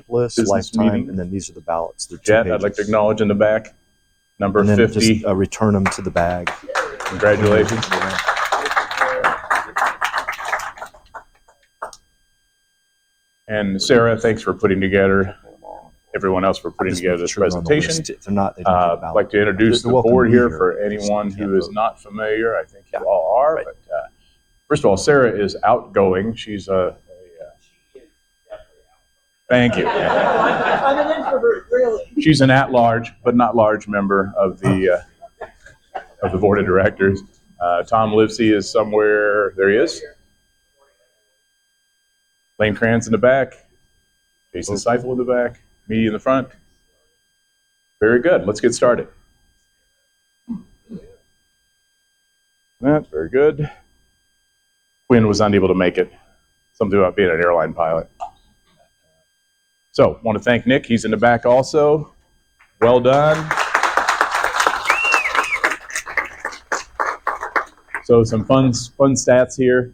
list, Business lifetime, meeting. and then these are the ballots. They're 2 Jet, pages. I'd like to acknowledge in the back, number and then 50. just return them to the bag. Congratulations. And Sarah, thanks for putting together, everyone else for putting together this presentation. If they're not, I'd like to introduce the board here for anyone who is not familiar. I think you all are. Right. But first of all, Sarah is outgoing. She's thank you. I'm an introvert, really. She's an at-large, but not large member of the board of directors. Tom Livesey is somewhere. There he is. Lane Krantz in the back. Jason Seifel in the back. Me in the front. Very good. Let's get started. That's very good. Quinn was unable to make it. Something about being an airline pilot. So, want to thank Nick. He's in the back also. Well done. So, some fun stats here.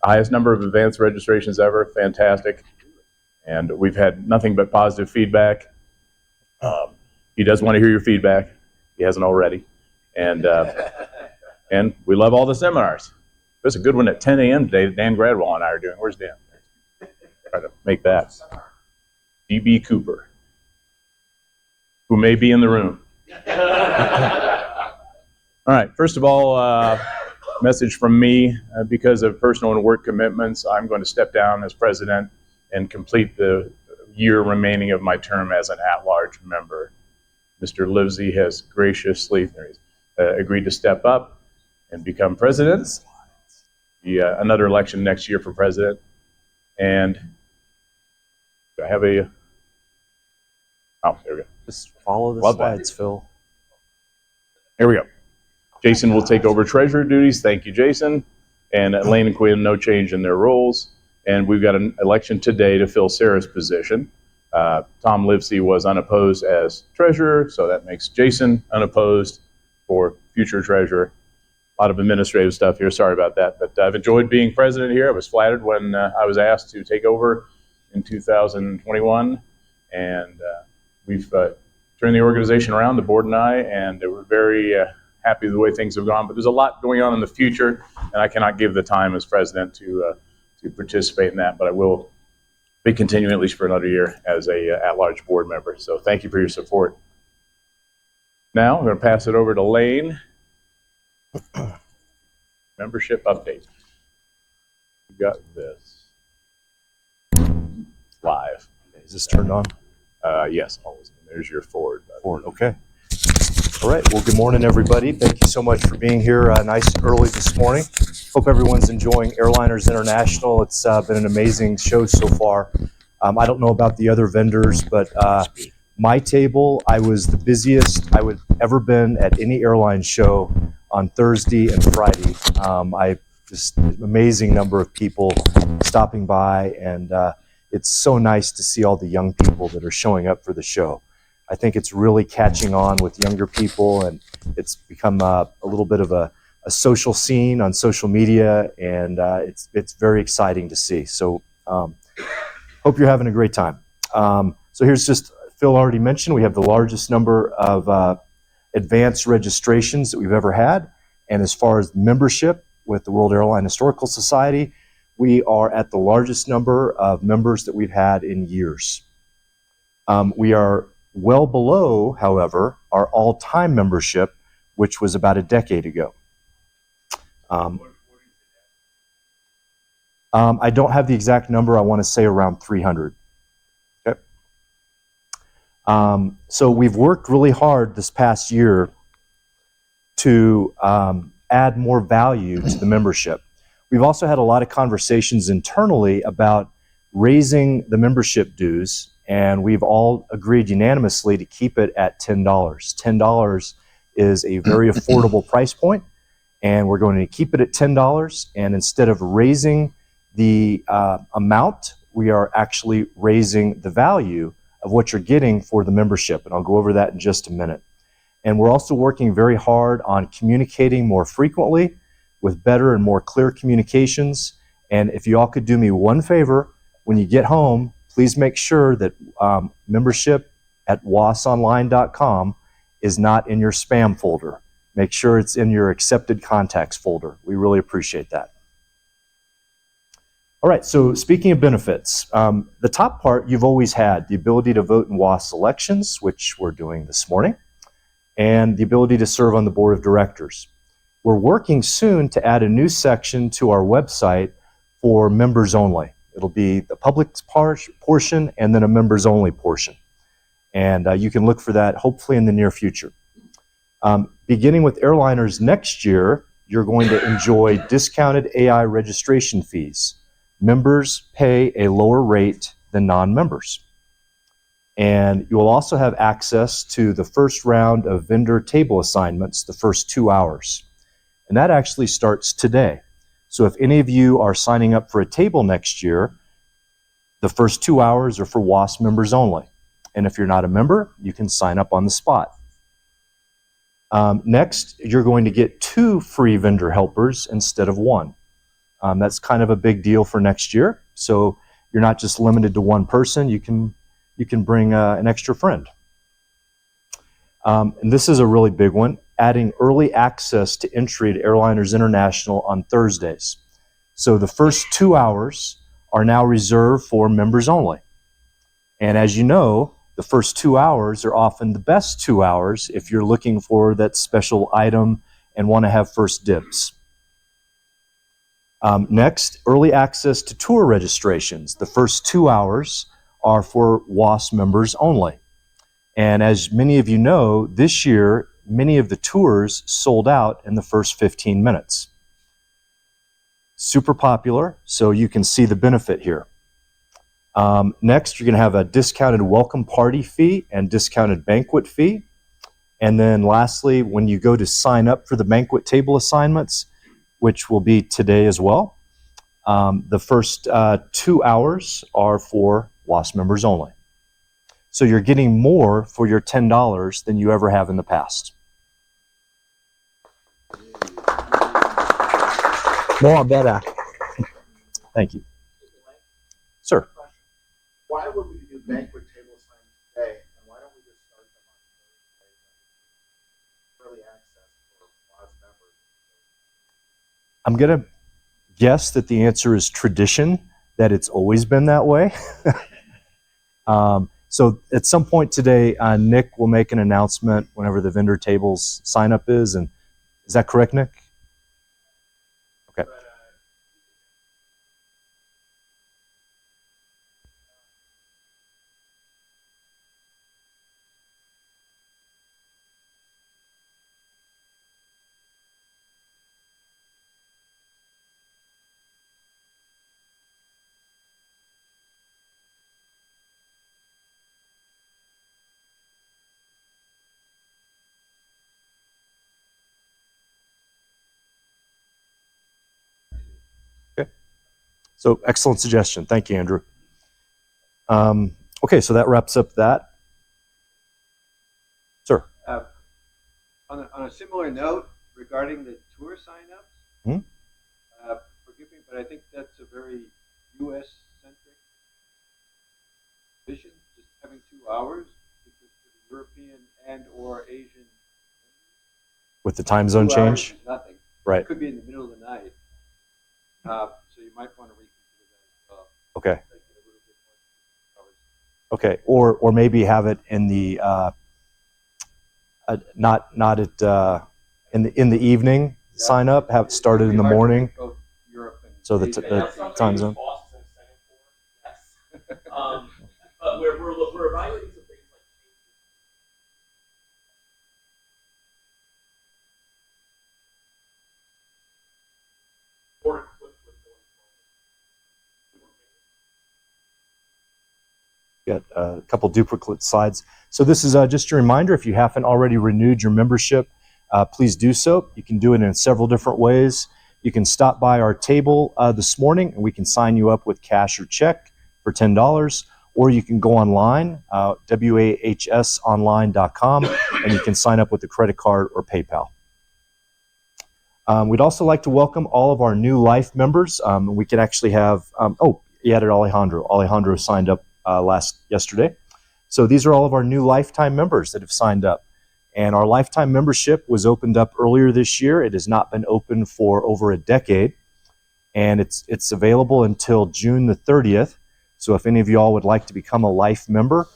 Highest number of advanced registrations ever. Fantastic. And we've had nothing but positive feedback. He does want to hear your feedback. He hasn't already. And we love all the seminars. There's a good one at 10 a.m. today that Dan Gradwell and I are doing. Where's Dan? Try to make that. D.B. Cooper, who may be in the room. All right, first of all, message from me. Because of personal and work commitments, I'm going to step down as president and complete the year remaining of my term as an at-large member. Mr. Livesey has graciously agreed to step up and become president. Another election next year for president. And do I have a... Oh, there we go. Just follow the slides, Phil. Here we go. Jason will take over treasurer duties. Thank you, Jason. And Lane and Quinn, no change in their roles. And we've got an election today to fill Sarah's position. Tom Livesey was unopposed as treasurer, so that makes Jason unopposed for future treasurer. A lot of administrative stuff here. Sorry about that. But I've enjoyed being president here. I was flattered when I was asked to take over in 2021. And we've turned the organization around, the board and I, and we're very happy with the way things have gone. But there's a lot going on in the future, and I cannot give the time as president to participate in that. But I will be continuing at least for another year as a at-large board member. So thank you for your support. Now I'm going to pass it over to Lane. Membership update. We got this live. Is this turned on? Yes. There's your forward. Okay. All right. Well, good morning, everybody. Thank you so much for being here nice and early this morning. Hope everyone's enjoying Airliners International. It's been an amazing show so far. I don't know about the other vendors, but my table, I was the busiest I would ever been at any airline show on Thursday and Friday. Just an amazing number of people stopping by, and it's so nice to see all the young people that are showing up for the show. I think it's really catching on with younger people, and it's become a little bit of a social scene on social media, and it's very exciting to see. So hope you're having a great time. So here's just, Phil already mentioned, we have the largest number of advanced registrations that we've ever had. And as far as membership with the World Airline Historical Society, we are at the largest number of members that we've had in years. We are well below, however, our all-time membership, which was about a decade ago. I don't have the exact number. I want to say around 300. Okay. So we've worked really hard this past year to add more value to the membership. We've also had a lot of conversations internally about raising the membership dues, and we've all agreed unanimously to keep it at $10. $10 is a very affordable price point, and we're going to keep it at $10, and instead of raising the amount, we are actually raising the value of what you're getting for the membership, and I'll go over that in just a minute. And we're also working very hard on communicating more frequently with better and more clear communications. And if you all could do me one favor, when you get home, please make sure that membership at wasonline.com is not in your spam folder. Make sure it's in your accepted contacts folder. We really appreciate that. All right, so speaking of benefits, the top part you've always had, the ability to vote in WAS elections, which we're doing this morning, and the ability to serve on the board of directors. We're working soon to add a new section to our website for members only. It'll be the public portion and then a members only portion. And you can look for that hopefully in the near future. Beginning with airliners next year, you're going to enjoy discounted AI registration fees. Members pay a lower rate than non-members. And you will also have access to the first round of vendor table assignments, the first 2 hours. And that actually starts today. So if any of you are signing up for a table next year, the first 2 hours are for WAS members only. And if you're not a member, you can sign up on the spot. Next, you're going to get 2 free vendor helpers instead of 1. That's kind of a big deal for next year. So you're not just limited to 1 person. You can bring an extra friend. And this is a really big one, adding early access to entry to Airliners International on Thursdays. So the first 2 hours are now reserved for members only. And as you know, the first 2 hours are often the best 2 hours if you're looking for that special item and want to have first dibs. Next, early access to tour registrations. The first 2 hours are for WAS members only. And as many of you know, this year, many of the tours sold out in the first 15 minutes. Super popular, so you can see the benefit here. Next, you're going to have a discounted welcome party fee and discounted banquet fee. And then lastly, when you go to sign up for the banquet table assignments, which will be today as well, the first 2 hours are for WAS members only. So you're getting more for your $10 than you ever have in the past. More better. Thank you. Sir. Why would we do banquet table assignments today, and why don't we just start them on Thursday? Early access for WAS members. I'm going to guess that the answer is tradition, that it's always been that way. So at some point today, Nick will make an announcement whenever the vendor tables sign up is. And is that correct, Nick? Okay. So excellent suggestion. Thank you, Andrew. Okay, so that wraps up that. Sir. On a similar note, regarding the tour signups, forgive me, but I think that's a very U.S.-centric vision, just having 2 hours, because for the European and or Asian, With the time zone 2 hours change? is nothing. Right. It could be in the middle of the night. So you might want to reconsider that as well. Okay. Make it a little bit more hours. Okay, or maybe have it in the not at in the evening. Yeah. Sign up. Have it started in the It'd be hard to morning. make both Europe and So the Asia. the time zone. Yes. But we're evaluating some things like or equipped with Got a couple duplicate slides. So this is just a reminder, if you haven't already renewed your membership, please do so. You can do it in several different ways. You can stop by our table this morning and we can sign you up with cash or check for $10. Or you can go online, wahsonline.com, and you can sign up with a credit card or PayPal. We'd also like to welcome all of our new Life members. We can actually have, you added Alejandro. Alejandro signed up yesterday. So these are all of our new lifetime members that have signed up. And our lifetime membership was opened up earlier this year. It has not been open for over a decade. And it's available until June the 30th. So if any of you all would like to become a life member,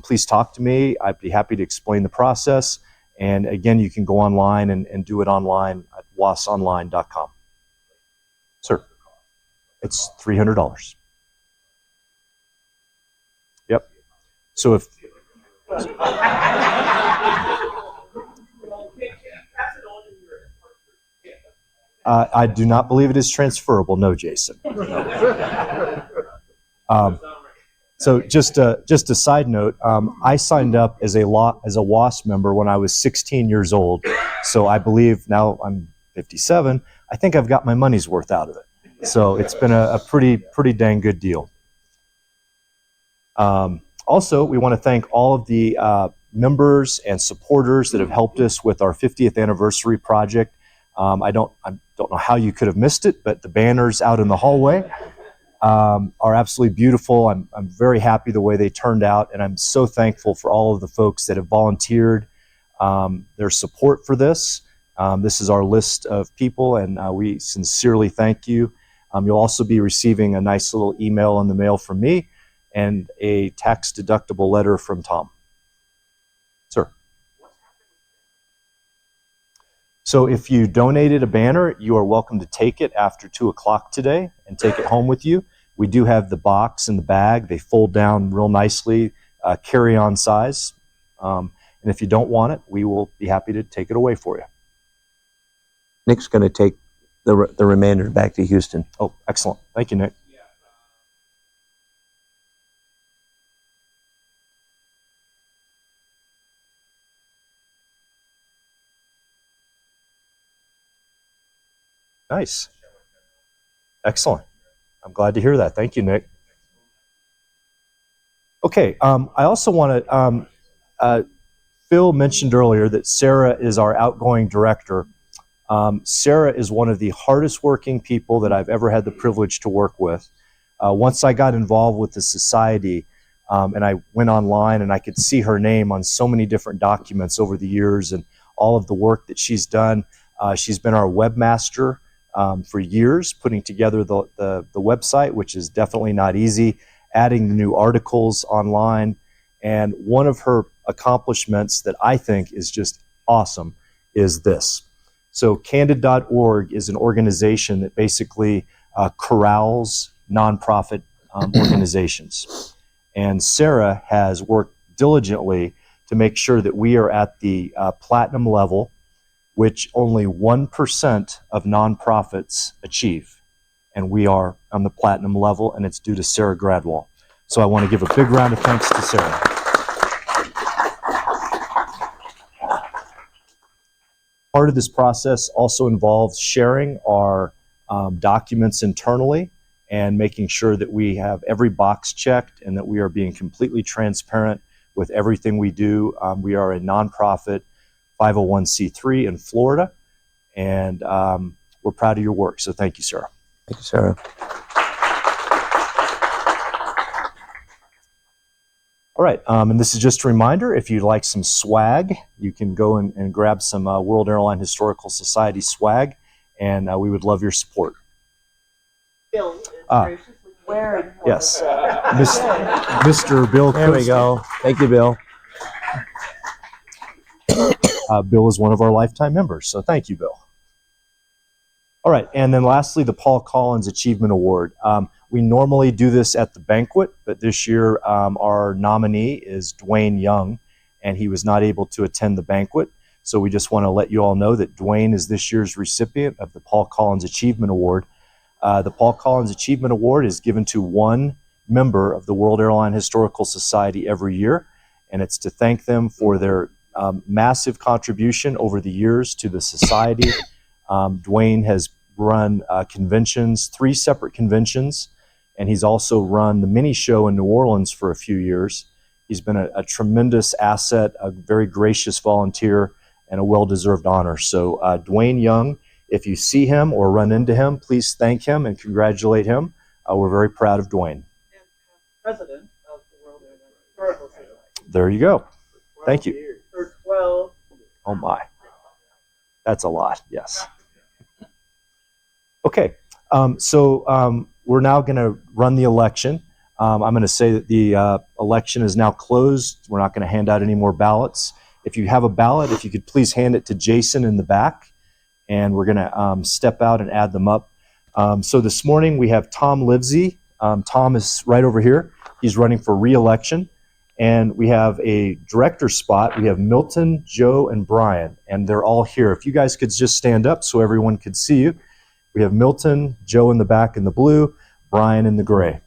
please talk to me. I'd be happy to explain the process. And again, you can go online and do it online at wasonline.com. Sir, it's $300. Yep. So if I do not believe it is transferable, no, Jason. So just a side note, I signed up as a WAS member when I was 16 years old. So I believe now I'm 57. I think I've got my money's worth out of it. So it's been a pretty dang good deal. Also, we want to thank all of the members and supporters that have helped us with our 50th anniversary project. I don't know how you could have missed it, but the banners out in the hallway are absolutely beautiful. I'm very happy the way they turned out, and I'm so thankful for all of the folks that have volunteered their support for this. This is our list of people, and we sincerely thank you. You'll also be receiving a nice little email in the mail from me and a tax-deductible letter from Tom. Sir. So if you donated a banner, you are welcome to take it after 2 o'clock today and take it home with you. We do have the box and the bag. They fold down real nicely, carry-on size. And if you don't want it, we will be happy to take it away for you. Nick's going to take the remainder back to Houston. Oh, excellent. Thank you, Nick. Nice. Excellent. I'm glad to hear that. Thank you, Nick. Okay, I also want to, Phil mentioned earlier that Sarah is our outgoing director. Sarah is one of the hardest working people that I've ever had the privilege to work with. Once I got involved with the society and I went online and I could see her name on so many different documents over the years and all of the work that she's done. She's been our webmaster for years, putting together the website, which is definitely not easy, adding the new articles online. And one of her accomplishments that I think is just awesome is this. So Candid.org is an organization that basically corrals nonprofit organizations. And Sarah has worked diligently to make sure that we are at the platinum level, which only 1% of nonprofits achieve. And we are on the platinum level, and it's due to Sarah Gradwell. So I want to give a big round of thanks to Sarah. Part of this process also involves sharing our documents internally and making sure that we have every box checked and that we are being completely transparent with everything we do. We are a nonprofit 501c3 in Florida, and we're proud of your work. So thank you, Sarah. Thank you, Sarah. All right, and this is just a reminder, if you'd like some swag, you can go and grab some World Airline Historical Society swag, and we would love your support. Bill is graciously wearing one. Yes, Mr. Bill There we Costa. go. Thank you, Bill. Bill is one of our lifetime members, so thank you, Bill. All right, and then lastly, the Paul Collins Achievement Award. We normally do this at the banquet, but this year our nominee is Dwayne Young, and he was not able to attend the banquet. So we just want to let you all know that Dwayne is this year's recipient of the Paul Collins Achievement Award. The Paul Collins Achievement Award is given to one member of the World Airline Historical Society every year, and it's to thank them for their massive contribution over the years to the society. Dwayne has run conventions, 3 separate conventions, and he's also run the mini show in New Orleans for a few years. He's been a tremendous asset, a very gracious volunteer, and a well-deserved honor. So Dwayne Young, if you see him or run into him, please thank him and congratulate him. We're very proud of Dwayne. And president of the There you go. Thank you. For 12. Oh my, that's a lot. Yes. Okay, so we're now going to run the election. I'm going to say that the election is now closed. We're not going to hand out any more ballots. If you have a ballot, if you could please hand it to Jason in the back, and we're going to step out and add them up. So this morning we have Tom Livesey. Tom is right over here. He's running for re-election. And we have a director spot. We have Milton, Joe, and Brian, and they're all here. If you guys could just stand up so everyone could see you. We have Milton, Joe in the back in the blue, Brian in the gray.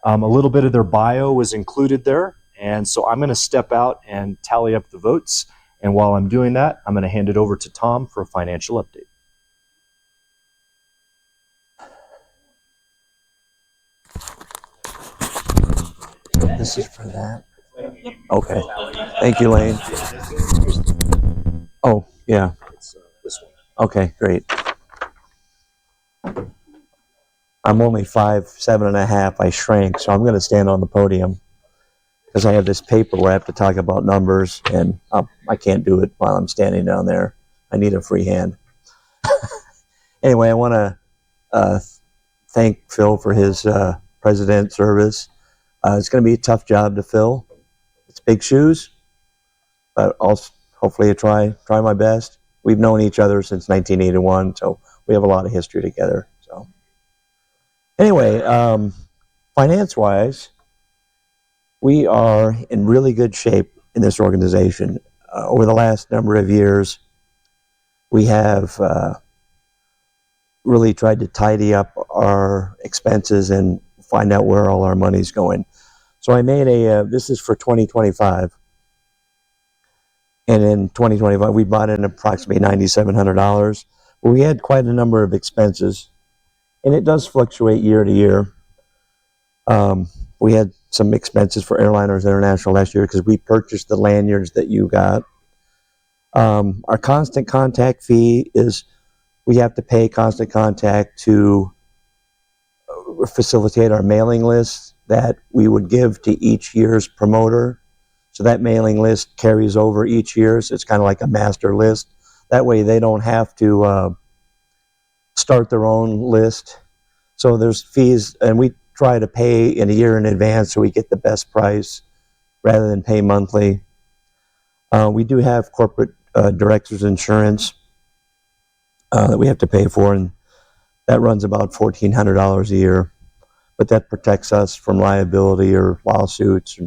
A little bit of their bio was included there, and so I'm going to step out and tally up the votes. And while I'm doing that, I'm going to hand it over to Tom for a financial update. This is for that. Okay. Thank you, Lane. Oh, yeah. It's this one. Okay, great. I'm only 5'7.5". I shrank, so I'm going to stand on the podium because I have this paper where I have to talk about numbers, and I can't do it while I'm standing down there. I need a free hand. Anyway, I want to thank Phil for his president service. It's going to be a tough job to fill. It's big shoes, but I'll hopefully try my best. We've known each other since 1981, so we have a lot of history together. So, anyway, finance-wise, we are in really good shape in this organization. Over the last number of years, we have really tried to tidy up our expenses and find out where all our money's going. So I made this is for 2025. And in 2025, we brought in approximately $9,700. But we had quite a number of expenses, and it does fluctuate year to year. We had some expenses for Airliners International last year because we purchased the lanyards that you got. Our constant contact fee is we have to pay constant contact to facilitate our mailing list that we would give to each year's promoter. So that mailing list carries over each year. So it's kind of like a master list. That way they don't have to start their own list. So there's fees, and we try to pay in a year in advance so we get the best price rather than pay monthly. We do have corporate directors insurance that we have to pay for, and that runs about $1,400 a year. But that protects us from liability or lawsuits.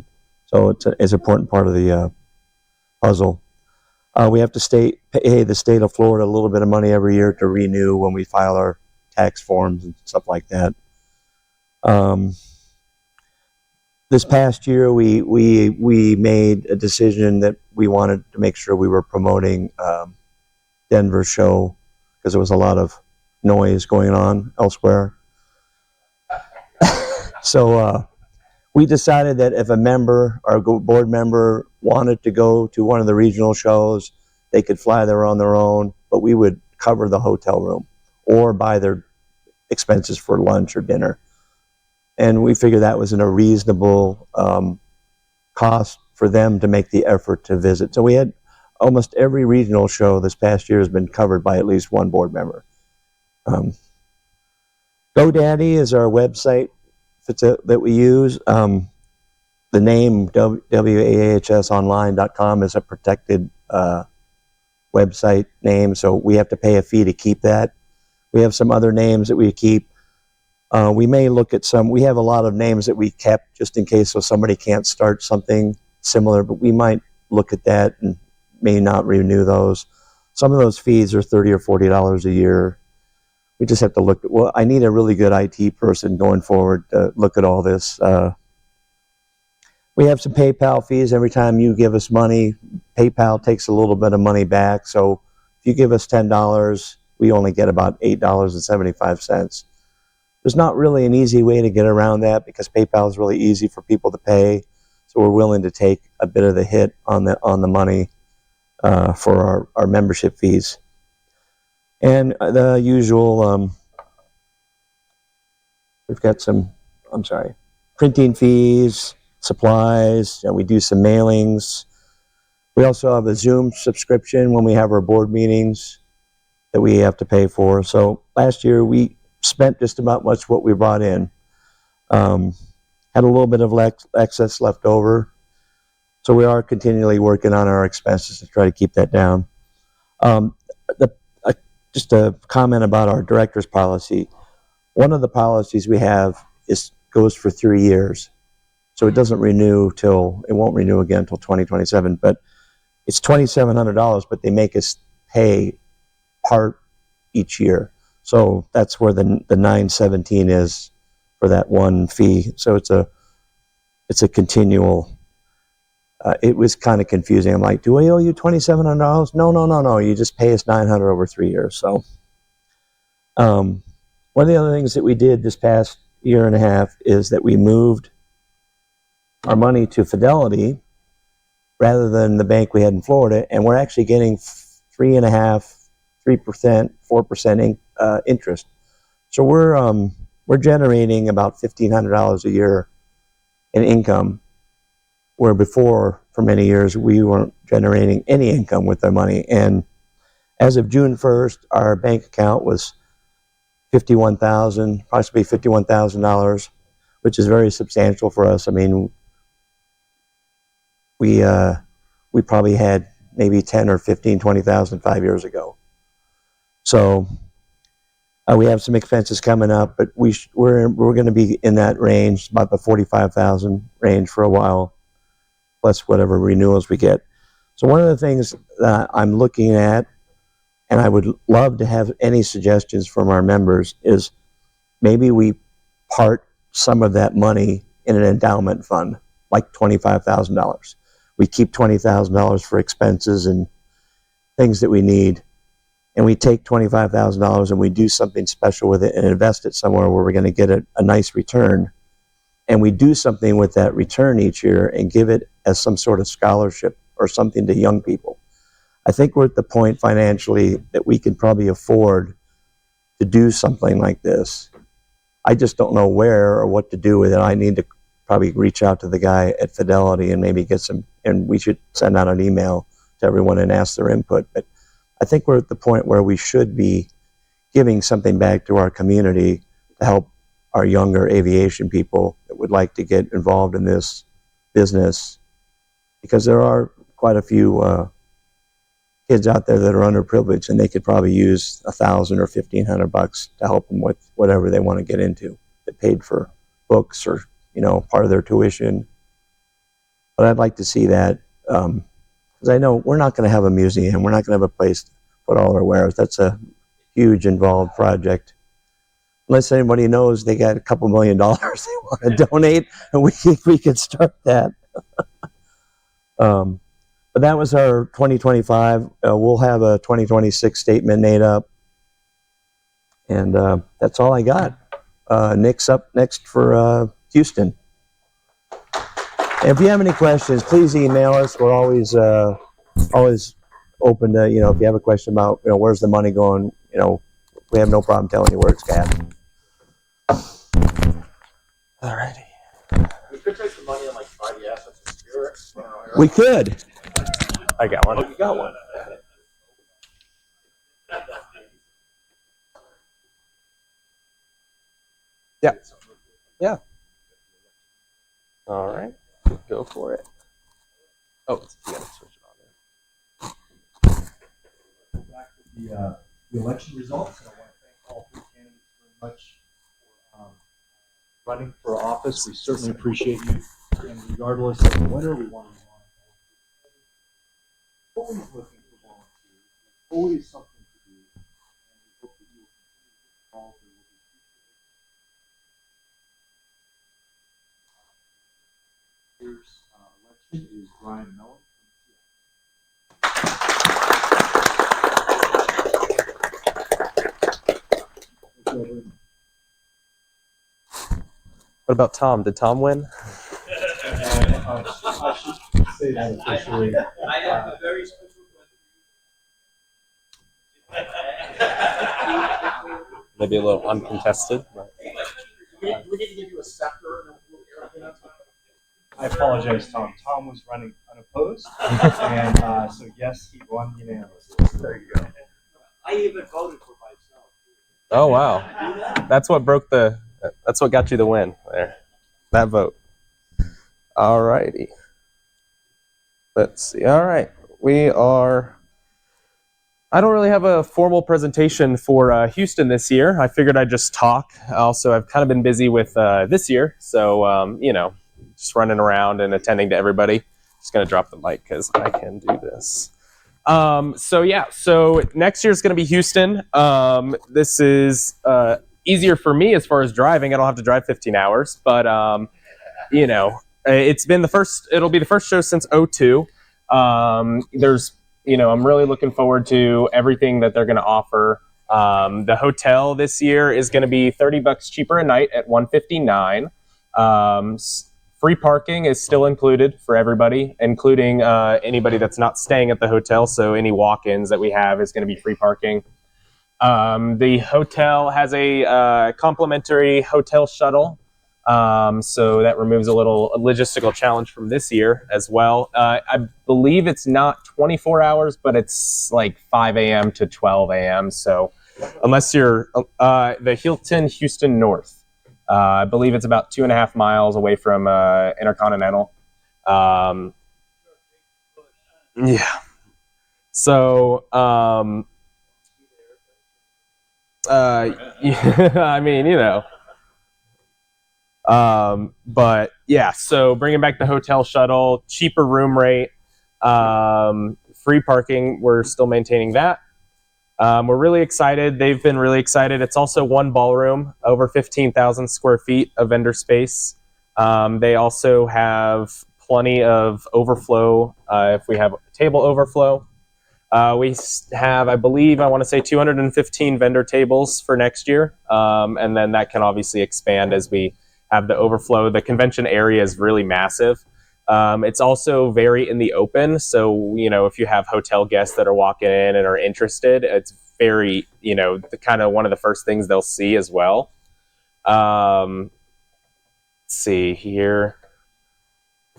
So it's an important part of the puzzle. We have to pay the state of Florida a little bit of money every year to renew when we file our tax forms and stuff like that. This past year, we made a decision that we wanted to make sure we were promoting Denver show because there was a lot of noise going on elsewhere. So we decided that if a member or a board member wanted to go to one of the regional shows, they could fly there on their own, but we would cover the hotel room or buy their expenses for lunch or dinner. And we figured that was in a reasonable cost for them to make the effort to visit. So we had almost every regional show this past year has been covered by at least one board member. GoDaddy is our website that we use. The name wahsonline.com is a protected website name, so we have to pay a fee to keep that. We have some other names that we keep. We may look at we have a lot of names that we kept just in case so somebody can't start something similar, but we might look at that and may not renew those. Some of those fees are $30 or $40 a year. We just have to look at, I need a really good IT person going forward to look at all this. We have some PayPal fees. Every time you give us money, PayPal takes a little bit of money back. So if you give us $10, we only get about $8.75. There's not really an easy way to get around that because PayPal is really easy for people to pay. So we're willing to take a bit of the hit on the money for our membership fees. And the usual, we've got some, printing fees, supplies, and we do some mailings. We also have a Zoom subscription when we have our board meetings that we have to pay for. So last year we spent just about much what we brought in. Had a little bit of excess left over. So we are continually working on our expenses to try to keep that down. Just a comment about our director's policy. One of the policies we have goes for 3 years. So it doesn't renew it won't renew again until 2027, but it's $2,700, but they make us pay part each year. So that's where the $917 is for that one fee. So it's a continual. It was kind of confusing. I'm like, do I owe you $2,700? No. You just pay us $900 over 3 years. So, one of the other things that we did this past year and a half is that we moved our money to Fidelity rather than the bank we had in Florida, and we're actually getting 3.5%, 3%, 4% interest. So we're generating about $1,500 a year in income, where before, for many years, we weren't generating any income with our money. And as of June 1st, our bank account was approximately $51,000, which is very substantial for us. I mean, we probably had maybe 10 or 15, 20,000 5 years ago. So we have some expenses coming up, but we're going to be in that range, about the 45,000 range for a while, plus whatever renewals we get. So one of the things that I'm looking at, and I would love to have any suggestions from our members, is maybe we part some of that money in an endowment fund, like $25,000. We keep $20,000 for expenses and things that we need, and we take $25,000 and we do something special with it and invest it somewhere where we're going to get a nice return. And we do something with that return each year and give it as some sort of scholarship or something to young people. I think we're at the point financially that we can probably afford to do something like this. I just don't know where or what to do with it. I need to probably reach out to the guy at Fidelity and maybe get some, and we should send out an email to everyone and ask their input. But I think we're at the point where we should be giving something back to our community to help our younger aviation people that would like to get involved in this business, because there are quite a few kids out there that are underprivileged, and they could probably use $1,000 or $1,500 to help them with whatever they want to get into. They paid for books or part of their tuition. But I'd like to see that, because I know we're not going to have a museum. We're not going to have a place to put all our wares. That's a huge involved project. Unless anybody knows they got a couple $1 million they want to donate, and we could start that. But that was our 2025. We'll have a 2026 statement made up. And that's all I got. Nick's up next for Houston. And if you have any questions, please email us. We're always open to, if you have a question about, where's the money going, we have no problem telling you where it's at. All righty. We could take the money and buy the assets of Spirit. We could. I got one. Oh, you got one. Yeah. Yeah. All right. Go for it. Oh, you gotta switch it on there. Back to the election results, and I want to thank all three candidates very much for running for office. We certainly appreciate you, and regardless of the winner, we want to always looking for volunteers. There's always something to do, and we hope that you will continue to involve. There will be future year's election is Brian Mellon. What about Tom? Did Tom win? I should say that officially. I have a very special question. Maybe a little uncontested. But. We need to give you a scepter and we'll I apologize, Tom. Tom was running unopposed, and so yes, he won unanimously. There you go. I even voted for myself. Oh wow, that's what that's what got you the win there. That vote. All righty. Let's see. All right, I don't really have a formal presentation for Houston this year. I figured I'd just talk. Also, I've kind of been busy with this year, so just running around and attending to everybody. Just gonna drop the mic because I can do this. So next year's gonna be Houston. This is easier for me as far as driving. I don't have to drive 15 hours, but it'll be the first show since '02. I'm really looking forward to everything that they're going to offer. The hotel this year is going to be $30 cheaper a night at $159. Free parking is still included for everybody, including anybody that's not staying at the hotel. So any walk-ins that we have is going to be free parking. The hotel has a complimentary hotel shuttle. So that removes a little logistical challenge from this year as well. I believe it's not 24 hours, but it's like 5 a.m. to 12 a.m. So unless you're the Hilton Houston North, I believe it's about 2.5 miles away from Intercontinental. Yeah. So, I mean, but yeah, so bringing back the hotel shuttle, cheaper room rate, free parking. We're still maintaining that. We're really excited. They've been really excited. It's also one ballroom, over 15,000 square feet of vendor space. They also have plenty of overflow if we have table overflow. We have, I want to say 215 vendor tables for next year. And then that can obviously expand as we have the overflow. The convention area is really massive. It's also very in the open. So, if you have hotel guests that are walking in and are interested, it's very, the kind of one of the first things they'll see as well. Let's see here.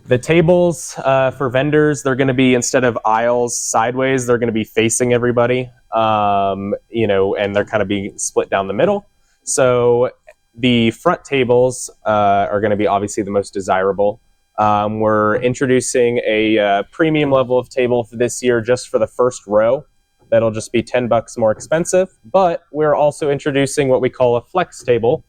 The tables for vendors, they're going to be, instead of aisles sideways, they're going to be facing everybody, and they're kind of being split down the middle. So the front tables are going to be obviously the most desirable. We're introducing a premium level of table for this year just for the first row. That'll just be $10 more expensive. But we're also introducing what we call a flex table,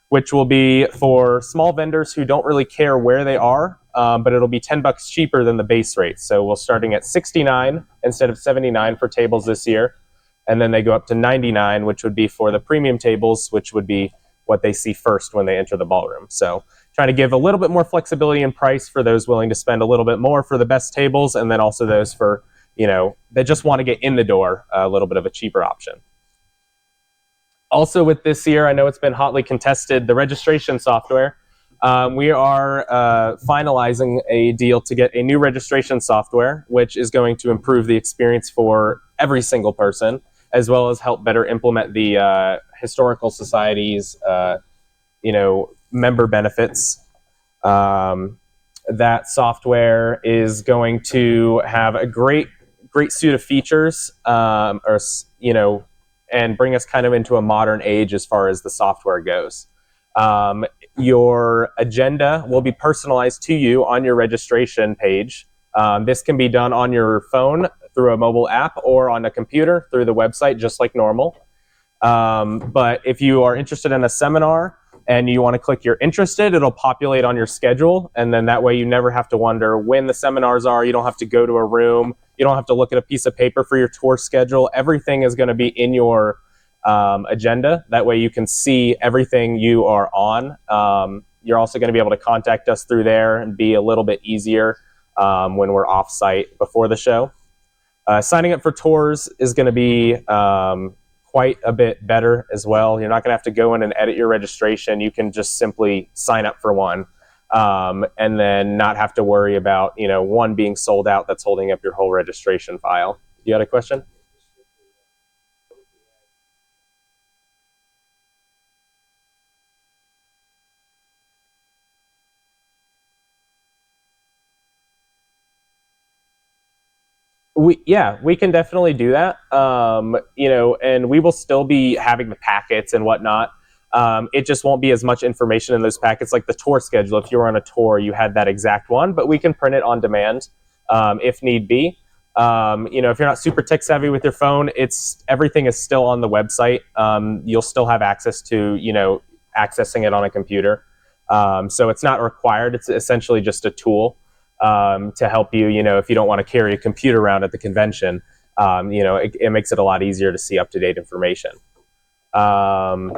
which will be for small vendors who don't really care where they are, but it'll be $10 cheaper than the base rate. So we're starting at $69 instead of $79 for tables this year. And then they go up to $99, which would be for the premium tables, which would be what they see first when they enter the ballroom. So trying to give a little bit more flexibility in price for those willing to spend a little bit more for the best tables, and then also those for, that just want to get in the door, a little bit of a cheaper option. Also with this year, I know it's been hotly contested, the registration software. We are finalizing a deal to get a new registration software, which is going to improve the experience for every single person, as well as help better implement the historical society's, member benefits. That software is going to have a great suite of features, and bring us kind of into a modern age as far as the software goes. Your agenda will be personalized to you on your registration page. This can be done on your phone through a mobile app or on a computer through the website, just like normal. But if you are interested in a seminar and you want to click you're interested, it'll populate on your schedule. And then that way you never have to wonder when the seminars are. You don't have to go to a room. You don't have to look at a piece of paper for your tour schedule. Everything is going to be in your agenda. That way you can see everything you are on. You're also going to be able to contact us through there and be a little bit easier when we're off site before the show. Signing up for tours is going to be quite a bit better as well. You're not going to have to go in and edit your registration. You can just simply sign up for one, and then not have to worry about, one being sold out that's holding up your whole registration file. You had a question? We can definitely do that. And we will still be having the packets and whatnot. It just won't be as much information in those packets, like the tour schedule. If you were on a tour, you had that exact one, but we can print it on demand if need be. If you're not super tech savvy with your phone, everything is still on the website. You'll still have access to, accessing it on a computer. So it's not required. It's essentially just a tool to help you, if you don't want to carry a computer around at the convention. It makes it a lot easier to see up-to-date information. And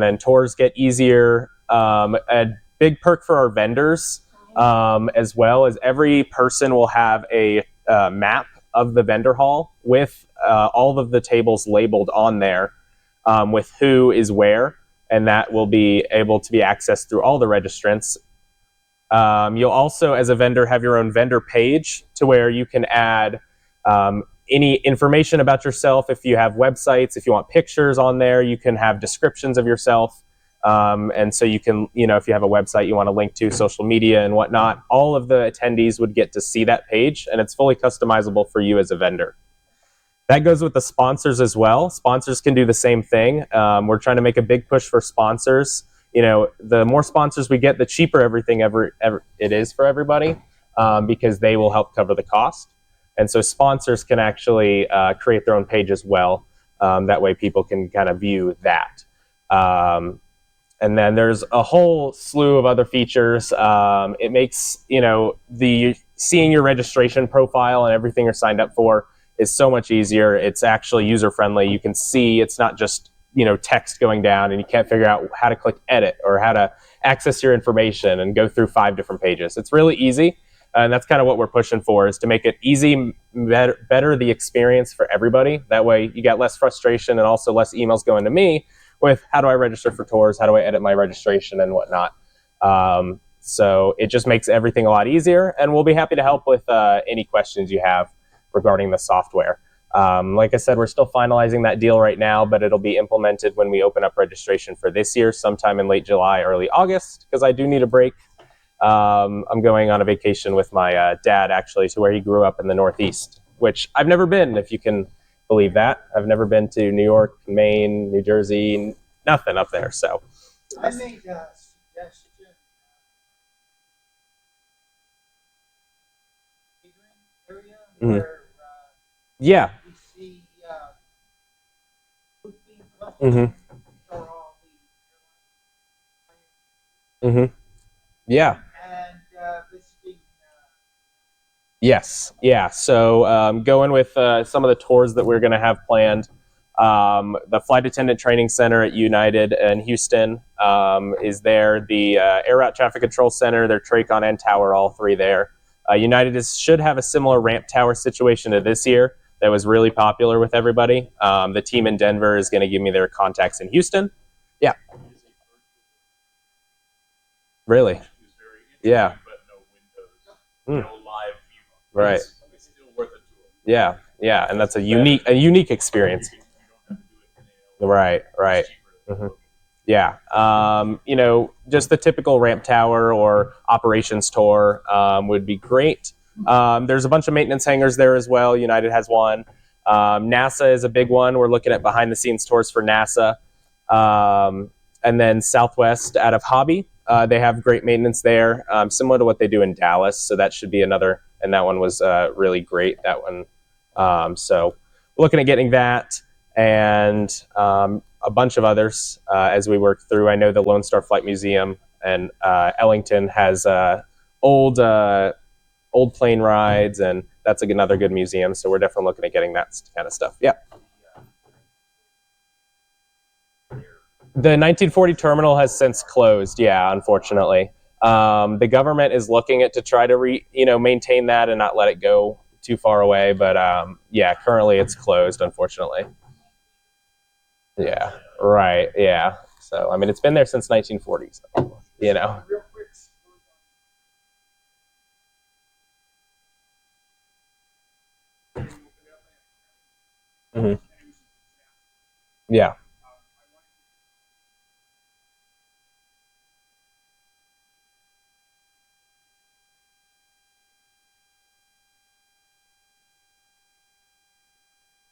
then tours get easier. A big perk for our vendors, as well as every person will have a map of the vendor hall with all of the tables labeled on there with who is where, and that will be able to be accessed through all the registrants. You'll also, as a vendor, have your own vendor page to where you can add any information about yourself. If you have websites, if you want pictures on there, you can have descriptions of yourself. And so you can, if you have a website you want to link to, social media and whatnot, all of the attendees would get to see that page, and it's fully customizable for you as a vendor. That goes with the sponsors as well. Sponsors can do the same thing. We're trying to make a big push for sponsors. The more sponsors we get, the cheaper everything ever it is for everybody, because they will help cover the cost. And so sponsors can actually create their own page as well. That way people can kind of view that. And then there's a whole slew of other features. It makes, the seeing your registration profile and everything you're signed up for is so much easier. It's actually user-friendly. You can see it's not just, text going down and you can't figure out how to click edit or how to access your information and go through 5 different pages. It's really easy. And that's kind of what we're pushing for, is to make it easy, better the experience for everybody. That way you got less frustration and also less emails going to me with how do I register for tours, how do I edit my registration and whatnot. So it just makes everything a lot easier, and we'll be happy to help with any questions you have regarding the software. Like I said, we're still finalizing that deal right now, but it'll be implemented when we open up registration for this year, sometime in late July, early August, because I do need a break. I'm going on a vacation with my dad, actually, to where he grew up in the Northeast, which I've never been, if you can believe that. I've never been to New York, Maine, New Jersey, nothing up there. So I made a suggestion. Area where yeah. we see food being left Mm-hmm. for all Mm-hmm. Yeah. and visiting. Yes. Yeah. So going with some of the tours that we're going to have planned. The Flight Attendant Training Center at United in Houston is there. The Air Route Traffic Control Center, their Tracon and Tower, all 3 there. United should have a similar ramp tower situation to this year that was really popular with everybody. The team in Denver is going to give me their contacts in Houston. Yeah. Really? Yeah. But no windows, no live view. Right. It's still worth a tour. Yeah. Yeah. And that's a unique experience. Right. Right. Mm-hmm. Yeah. Just the typical ramp tower or operations tour would be great. There's a bunch of maintenance hangars there as well. United has one. NASA is a big one. We're looking at behind the scenes tours for NASA. And then Southwest out of Hobby, they have great maintenance there, similar to what they do in Dallas. So that should be another, and that one was really great, that one. So looking at getting that and a bunch of others as we work through. I know the Lone Star Flight Museum and Ellington has old plane rides, and that's another good museum. So we're definitely looking at getting that kind of stuff. Yeah. The 1940 terminal has since closed. Yeah, unfortunately. The government is looking at to try to maintain that and not let it go too far away. But yeah, currently it's closed, unfortunately. Yeah. Right. Yeah. So I mean, it's been there since 1940. So, Real quick. Mm-hmm. Yeah.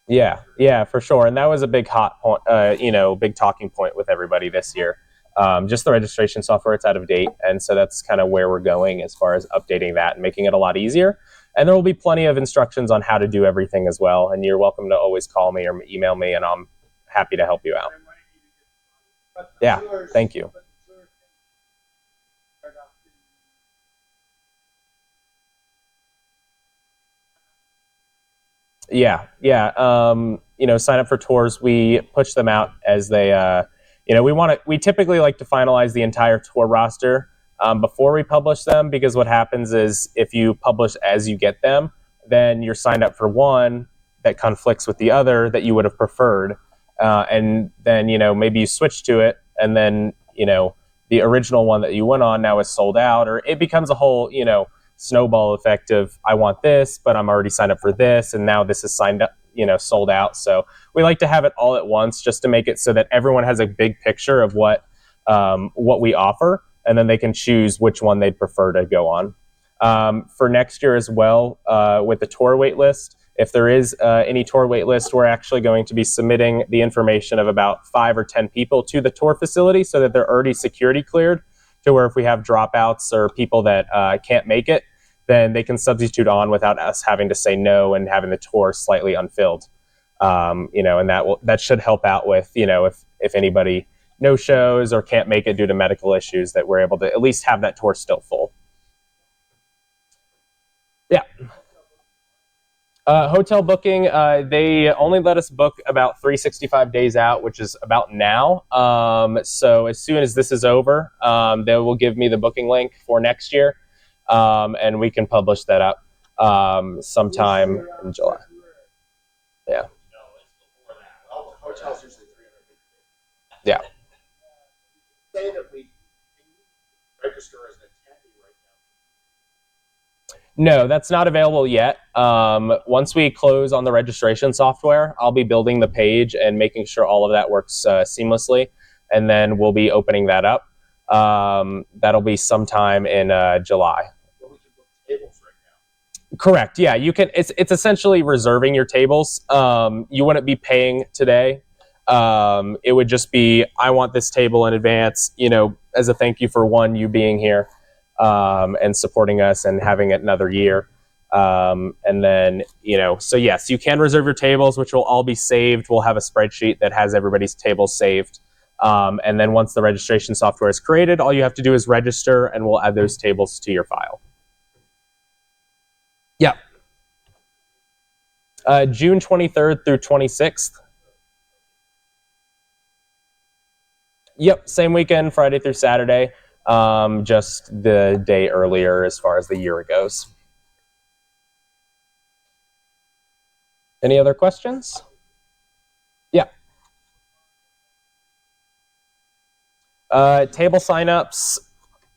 Yeah, for sure. And that was a big hot point, big talking point with everybody this year. Just the registration software, it's out of date. And so that's kind of where we're going as far as updating that and making it a lot easier. And there will be plenty of instructions on how to do everything as well. And you're welcome to always call me or email me, and I'm happy to help you out. Yeah, thank you. Yeah. Sign up for tours. We push them out as they, we typically like to finalize the entire tour roster before we publish them, because what happens is if you publish as you get them, then you're signed up for one that conflicts with the other that you would have preferred. And then, maybe you switch to it, and then, the original one that you went on now is sold out, or it becomes a whole, snowball effect of, I want this, but I'm already signed up for this, and now this is signed up, sold out. So we like to have it all at once, just to make it so that everyone has a big picture of what we offer, and then they can choose which one they'd prefer to go on. For next year as well, with the tour wait list, if there is any tour wait list, we're actually going to be submitting the information of about 5 or 10 people to the tour facility so that they're already security cleared, to where if we have dropouts or people that can't make it, then they can substitute on without us having to say no and having the tour slightly unfilled. And that should help out with, if anybody no shows or can't make it due to medical issues, that we're able to at least have that tour still full. Yeah. Hotel booking, they only let us book about 365 days out, which is about now. So as soon as this is over, they will give me the booking link for next year, and we can publish that up sometime in July. Yeah. Hotels usually 300. Yeah. Say that we register as an attendee right now. No, that's not available yet. Once we close on the registration software, I'll be building the page and making sure all of that works seamlessly, and then we'll be opening that up. That'll be sometime in July. Well, we can book tables right now. Correct. Yeah, you can. It's essentially reserving your tables. You wouldn't be paying today. It would just be, I want this table in advance, as a thank you for you being here. And supporting us and having it another year. And then, so yes, you can reserve your tables, which will all be saved. We'll have a spreadsheet that has everybody's tables saved. And then once the registration software is created, all you have to do is register, and we'll add those tables to your file. Yeah. June 23rd through 26th. Yep, same weekend, Friday through Saturday. Just the day earlier as far as the year goes. Any other questions? Yeah. Table signups. Let's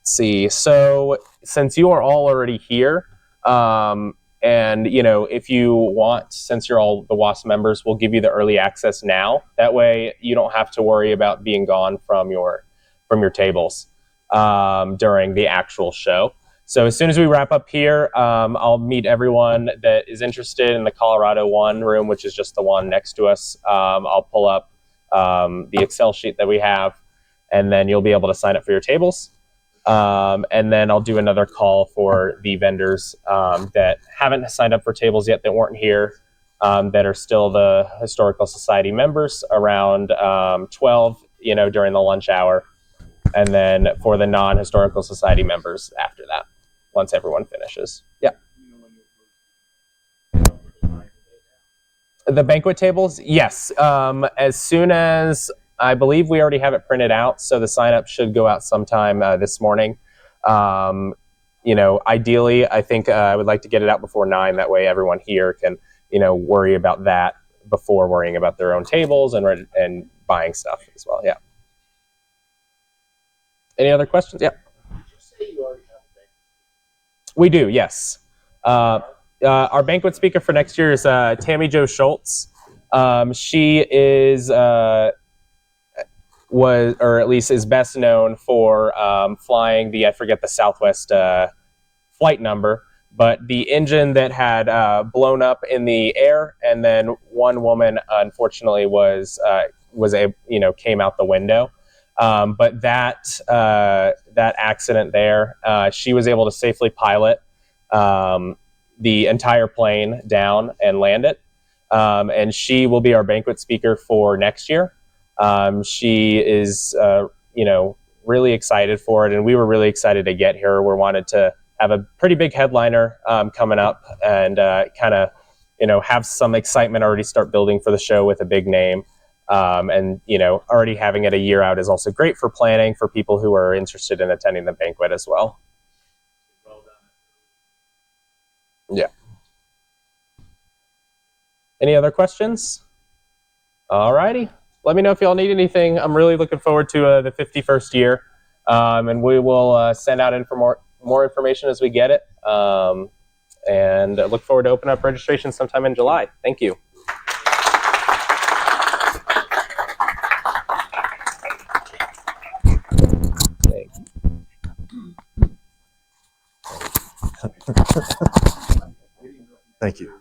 see. So since you are all already here, and if you want, since you're all the WASP members, we'll give you the early access now. That way you don't have to worry about being gone from your tables during the actual show. So as soon as we wrap up here, I'll meet everyone that is interested in the Colorado 1 room, which is just the one next to us. I'll pull up the Excel sheet that we have, and then you'll be able to sign up for your tables. And then I'll do another call for the vendors that haven't signed up for tables yet, that weren't here, that are still the Historical Society members, around 12, during the lunch hour. And then for the non-Historical Society members after that, once everyone finishes. Yeah. The banquet tables, yes. As soon as, I believe we already have it printed out, so the sign-up should go out sometime this morning. Ideally, I think I would like to get it out before 9. That way everyone here can, worry about that before worrying about their own tables and buying stuff as well. Yeah. Any other questions? Yeah. Did you say you already have a banquet? We do, yes. Our banquet speaker for next year is Tammy Jo Schultz. She is, or at least is best known for flying I forget the Southwest flight number, but the engine that had blown up in the air, and then one woman unfortunately came out the window. But that accident there, she was able to safely pilot the entire plane down and land it. And she will be our banquet speaker for next year. She is, really excited for it, and we were really excited to get her. We wanted to have a pretty big headliner coming up, and kind of, have some excitement already start building for the show with a big name. And already having it a year out is also great for planning for people who are interested in attending the banquet as well. Yeah. Any other questions? All righty. Let me know if y'all need anything. I'm really looking forward to the 51st year, and we will send out more information as we get it. And I look forward to opening up registration sometime in July. Thank you. Thank you.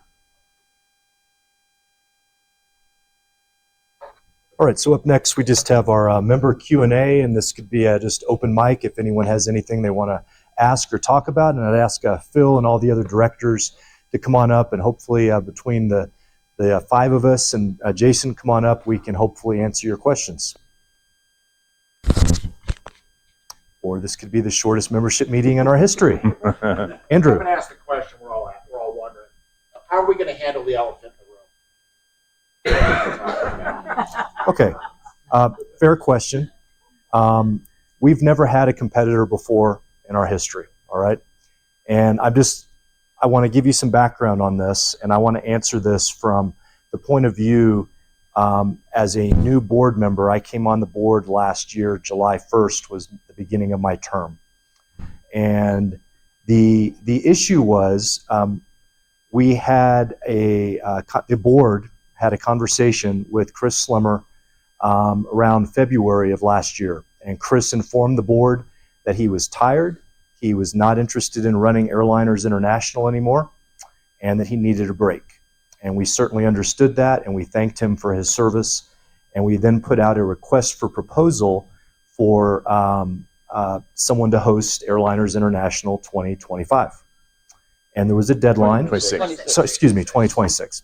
All right, so up next, we just have our member Q&A, and this could be just open mic if anyone has anything they want to ask or talk about. And I'd ask Phil and all the other directors to come on up, and hopefully between the five of us and Jason, come on up, we can hopefully answer your questions. Or this could be the shortest membership meeting in our history. Andrew. I'm going to ask the question we're all wondering. How are we going to handle the elephant in the room? Okay, fair question. We've never had a competitor before in our history, all right? And I want to give you some background on this, and I want to answer this from the point of view as a new board member. I came on the board last year. July 1st was the beginning of my term. And the issue was we had the board had a conversation with Chris Slimmer around February of last year. And Chris informed the board that he was tired, he was not interested in running Airliners International anymore, and that he needed a break. And we certainly understood that, and we thanked him for his service. And we then put out a request for proposal for someone to host Airliners International 2025. And there was a deadline. 2026.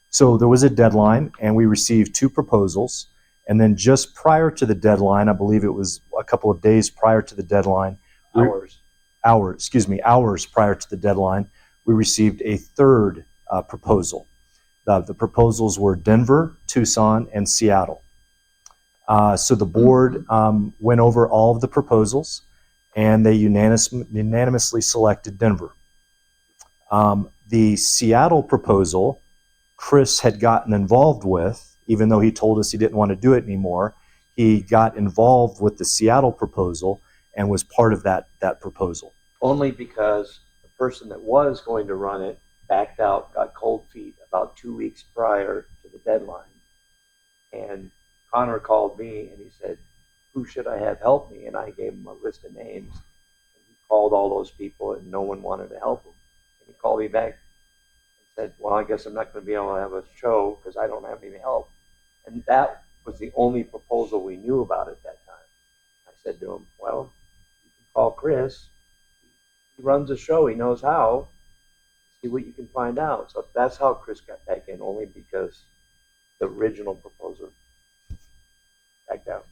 So there was a deadline, and we received 2 proposals. And then just prior to the deadline, I believe it was a couple of days prior to the deadline, hours prior to the deadline, we received a third proposal. The proposals were Denver, Tucson, and Seattle. So the board went over all of the proposals, and they unanimously selected Denver. The Seattle proposal, Chris had gotten involved with, even though he told us he didn't want to do it anymore. He got involved with the Seattle proposal and was part of that proposal. Only because the person that was going to run it backed out, got cold feet about 2 weeks prior to the deadline. And Connor called me and he said, who should I have help me? And I gave him a list of names. And he called all those people and no one wanted to help him. And he called me back and said, well, I guess I'm not going to be able to have a show because I don't have any help. And that was the only proposal we knew about at that time. I said to him, well, you can call Chris. He runs a show. He knows how. See what you can find out. So that's how Chris got back in, only because the original proposer backed out.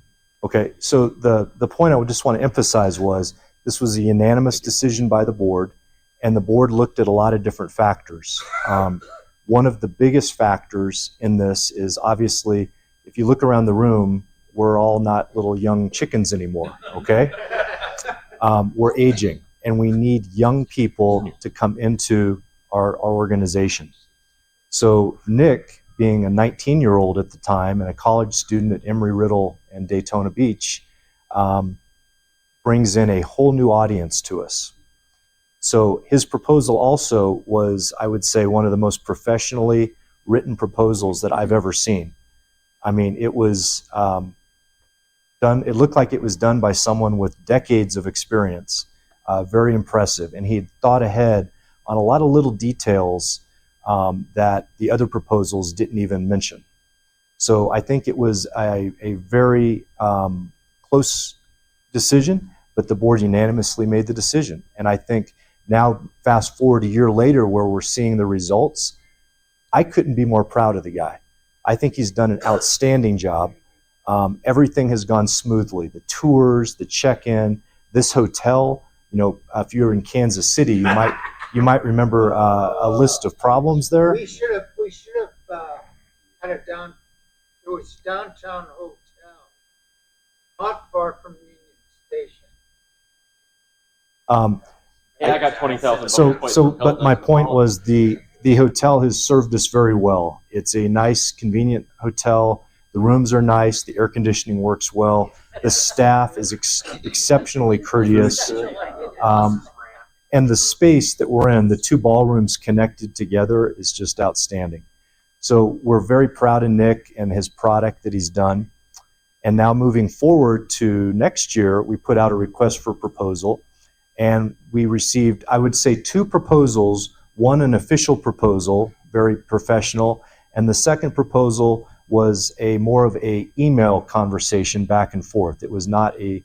Okay, so the point I would just want to emphasize was this was a unanimous decision by the board, and the board looked at a lot of different factors. One of the biggest factors in this is obviously, if you look around the room, we're all not little young chickens anymore, okay? We're aging, and we need young people to come into our organization. So Nick, being a 19-year-old at the time and a college student at Embry-Riddle and Daytona Beach, brings in a whole new audience to us. So his proposal also was, I would say, one of the most professionally written proposals that I've ever seen. I mean, it was done, it looked like it was done by someone with decades of experience. very impressive. And he had thought ahead on a lot of little details that the other proposals didn't even mention. So I think it was a very close decision, but the board unanimously made the decision. And I think now, fast forward a year later, where we're seeing the results, I couldn't be more proud of the guy. I think he's done an outstanding job. Everything has gone smoothly. The tours, the check-in, this hotel. You know, if you're in Kansas City, you might remember a list of problems there. We should have had it down. It was downtown hotel, not far from Union Station. And I got 20,000. But my point was the hotel has served us very well. It's a nice, convenient hotel. The rooms are nice. The air conditioning works well. The staff is exceptionally courteous. And the space that we're in, the two ballrooms connected together, is just outstanding. So we're very proud of Nick and his product that he's done. And now moving forward to next year, we put out a request for proposal. And we received, I would say, two proposals. One, an official proposal, very professional. And the second proposal was more of a email conversation back and forth. It was not a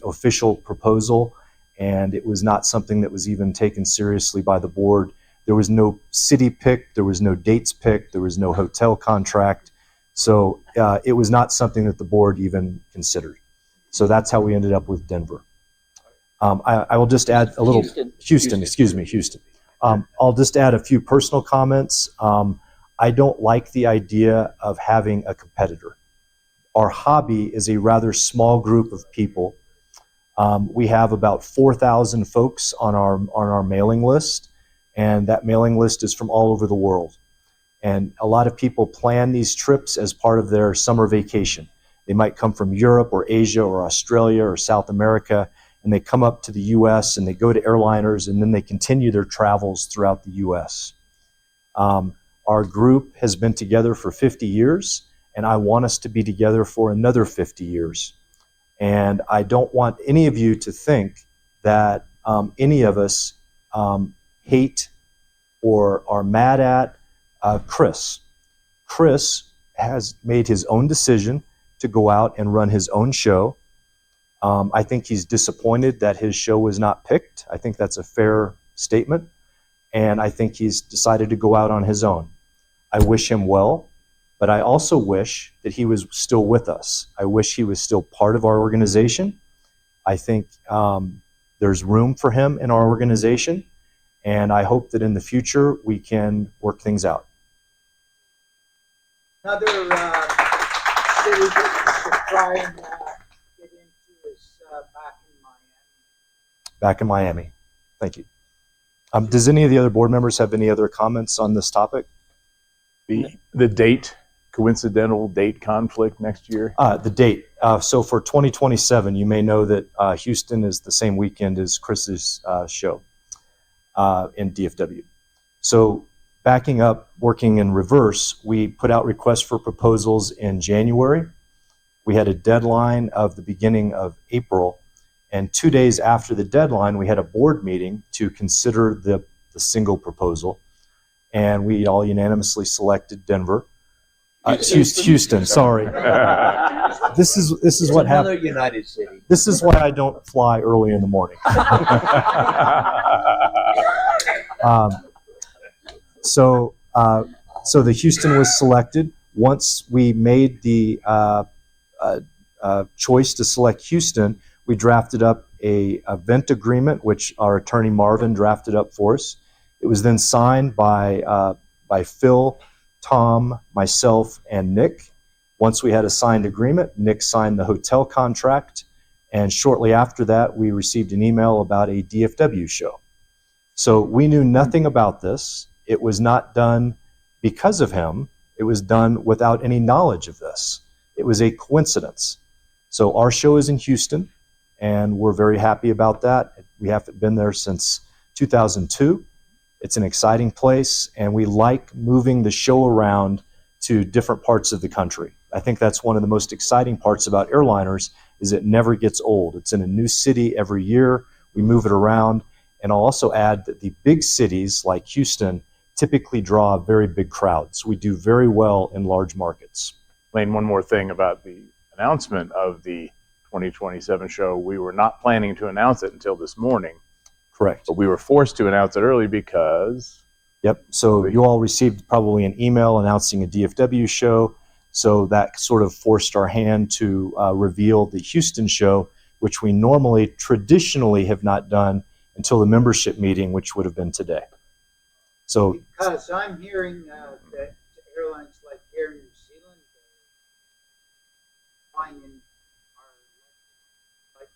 official proposal, and it was not something that was even taken seriously by the board. There was no city picked, there was no dates picked, there was no hotel contract. So it was not something that the board even considered. So that's how we ended up with Denver. I will just add a little, Houston. I'll just add a few personal comments. I don't like the idea of having a competitor. Our hobby is a rather small group of people. We have about 4,000 folks on our mailing list, and that mailing list is from all over the world. And a lot of people plan these trips as part of their summer vacation. They might come from Europe or Asia or Australia or South America, and they come up to the U.S. and they go to airliners, and then they continue their travels throughout the U.S. Our group has been together for 50 years, and I want us to be together for another 50 years. And I don't want any of you to think that any of us hate or are mad at Chris. Chris has made his own decision to go out and run his own show. I think he's disappointed that his show was not picked. I think that's a fair statement. And I think he's decided to go out on his own. I wish him well, but I also wish that he was still with us. I wish he was still part of our organization. I think there's room for him in our organization, and I hope that in the future we can work things out. Another city that should try and get into is Back in Miami. Thank you. Does any of the other board members have any other comments on this topic? The date, coincidental date conflict next year? The date. So for 2027, you may know that Houston is the same weekend as Chris's show in DFW. So backing up, working in reverse, we put out requests for proposals in January. We had a deadline of the beginning of April. And 2 days after the deadline, we had a board meeting to consider the single proposal. And we all unanimously selected Denver. Houston, sorry. This is what happens. United City. This is why I don't fly early in the morning. So the Houston was selected. Once we made the choice to select Houston, we drafted up a event agreement, which our attorney Marvin drafted up for us. It was then signed by Phil, Tom, myself, and Nick. Once we had a signed agreement, Nick signed the hotel contract, and shortly after that, we received an email about a DFW show. So we knew nothing about this. It was not done because of him. It was done without any knowledge of this. It was a coincidence. So our show is in Houston, and we're very happy about that. We haven't been there since 2002. It's an exciting place, and we like moving the show around to different parts of the country. I think that's one of the most exciting parts about airliners is it never gets old. It's in a new city every year. We move it around. And I'll also add that the big cities like Houston typically draw very big crowds. We do very well in large markets. Lane, one more thing about the announcement of the 2027 show. We were not planning to announce it until this morning, Correct. but we were forced to announce it early because... Yep. So you all received probably an email announcing a DFW show. So that sort of forced our hand to reveal the Houston show, which we normally traditionally have not done until the membership meeting, which would have been today. So Because I'm hearing that airlines like Air New Zealand are flying in our flights.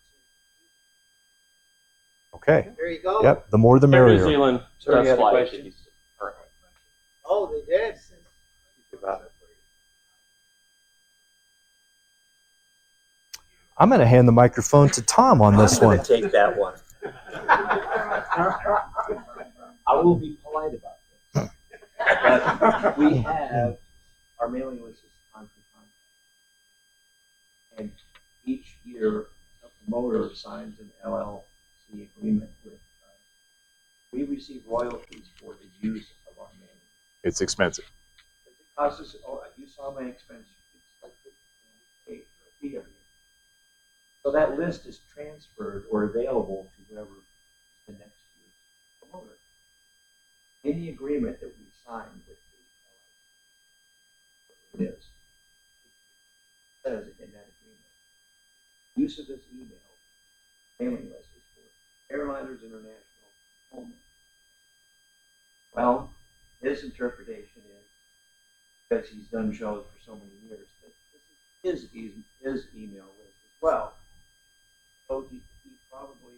okay. There you go. Yep. The more the Air New merrier. Zealand, Sir, you best had a flight question? tickets. Oh, they did. I'm going to hand the microphone to Tom on this one. Take that one. I will be polite about this. But we have our mailing list is time to time. And each year, a promoter signs an LLC agreement with us. We receive royalties for the use of our mailing list. It's expensive. It costs us, you saw my expense, it's like $50 a fee every year. So that list is transferred or available to whoever the next year's promoter. Any agreement that we sign with the LLC, it says in that agreement, use of this mailing list is for Airliners International only. Well, his interpretation is, because he's done shows for so many years, that this is his email list as well. So he probably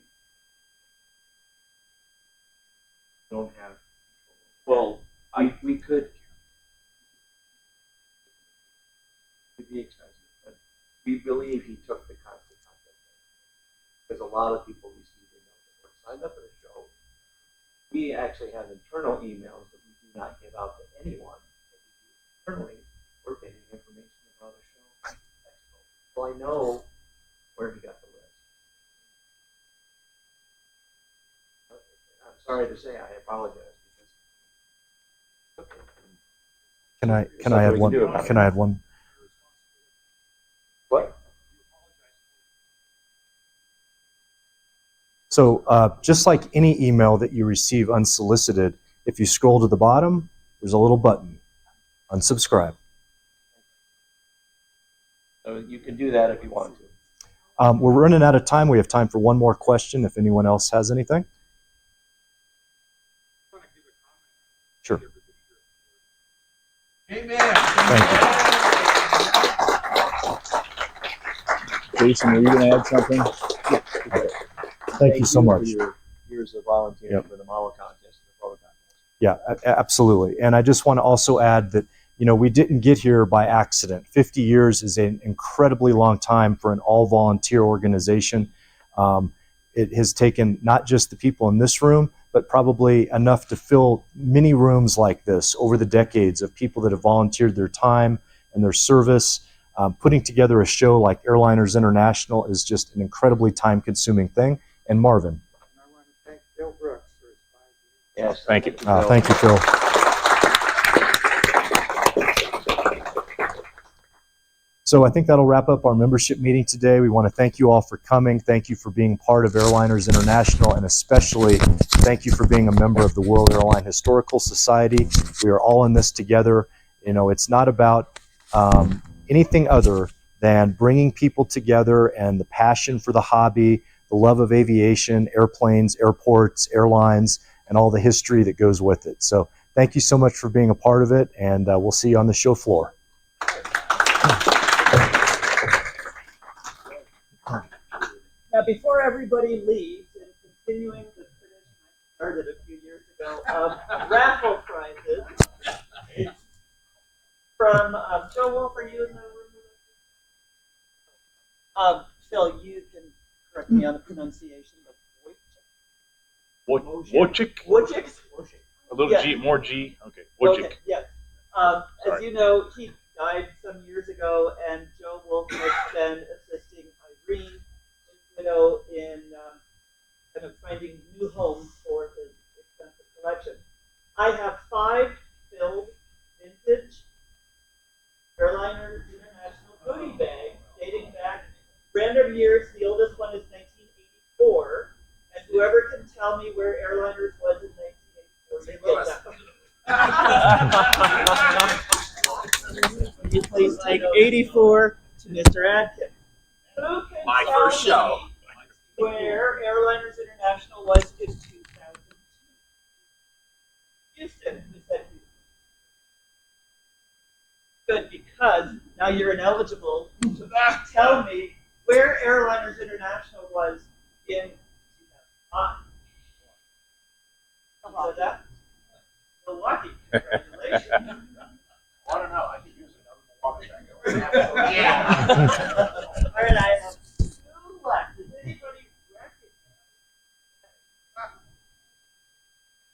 don't have control. Well, We could be expensive, but we believe he took the constant contact because a lot of people receive emails that weren't signed up for the show. We actually have internal emails that we do not give out to anyone. Internally, we're getting information about a show. So I know where he got the list. I'm sorry to say, I apologize. Can I add one? Can I add one? What? So just like any email that you receive unsolicited, if you scroll to the bottom, there's a little button, unsubscribe. So you can do that if you want to. We're running out of time. We have time for one more question if anyone else has anything. Sure. Amen. Thank Jason, were you going to add something? Thank you so much. For your years of volunteering Yep. for the model contest and the photo contest. Yeah, absolutely. And I just want to also add that, we didn't get here by accident. 50 years is an incredibly long time for an all-volunteer organization. It has taken not just the people in this room, but probably enough to fill many rooms like this over the decades of people that have volunteered their time and their service. Putting together a show like Airliners International is just an incredibly time-consuming thing. And Marvin. I want to thank Bill Brooks for his 5 years. Yes, Thank you. Thank you, Phil. So I think that'll wrap up our membership meeting today. We want to thank you all for coming. Thank you for being part of Airliners International, and especially thank you for being a member of the World Airline Historical Society. We are all in this together. It's not about anything other than bringing people together and the passion for the hobby, the love of aviation, airplanes, airports, airlines, and all the history that goes with it. So thank you so much for being a part of it, and we'll see you on the show floor. Now, before everybody leaves, and continuing the tradition I started a few years ago of raffle prizes from Joe Wolf, are you in the room? Phil, you can correct me on the pronunciation, but Wojcik? Wojcik? A little Yeah. G, more G. Okay, Wojcik. Okay, yes. Sorry. As you know, he died some years ago, and Joe Wolf has been assisting Irene, his widow, in kind of finding new homes for the expensive collection. I have 5 filled vintage Airliner International goodie bags dating back random years. The oldest one is 1984, and whoever can tell me where Airliners was in 1984, you please take 84 to Mr. Atkins. Who can My tell first show. me where Airliners International was in 2002? Houston. Who said Houston? Good, because now you're ineligible to tell me where Airliners International was in 2005. So that Milwaukee. Congratulations. I don't know. I could use another Milwaukee bag. Yeah. All right, I have 2 left. Does anybody recognize?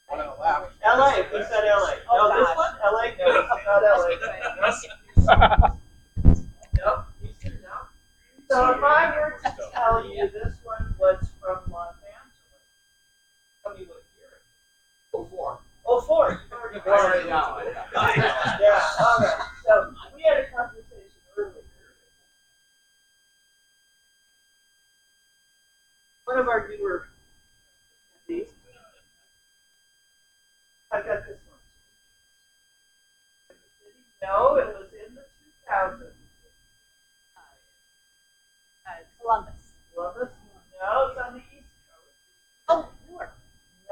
One on the left. LA. Who said LA? Oh, No, this gosh. one? LA? No, it's not LA. No. Houston, no. So if I were to tell you this one was from Los Angeles, tell me what year. 04. Oh, 4. You've already got it. Already know. Yeah, all right. So we had a conversation earlier. One of our newer attendees. I got this one. No, it was in the 2000s. Columbus. Columbus? No, it's on the East Coast. Oh, Newark.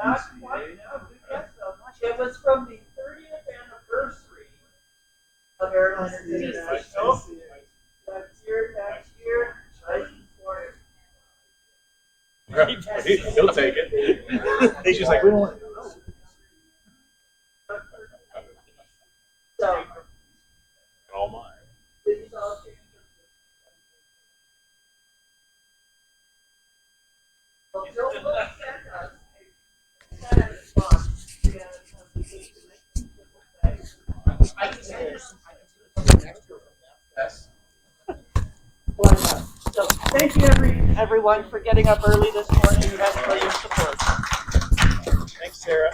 Not quite, no, good guess though. It was from the 30th anniversary of Airliners International. Next year, license for it. He'll take it. He's just like, we don't want. So, All mine. these all change. Well, Bill will send us a set of bonds. I can say there's something extra from that. So thank you everyone for getting up early this morning and for your support. Thanks, Sarah.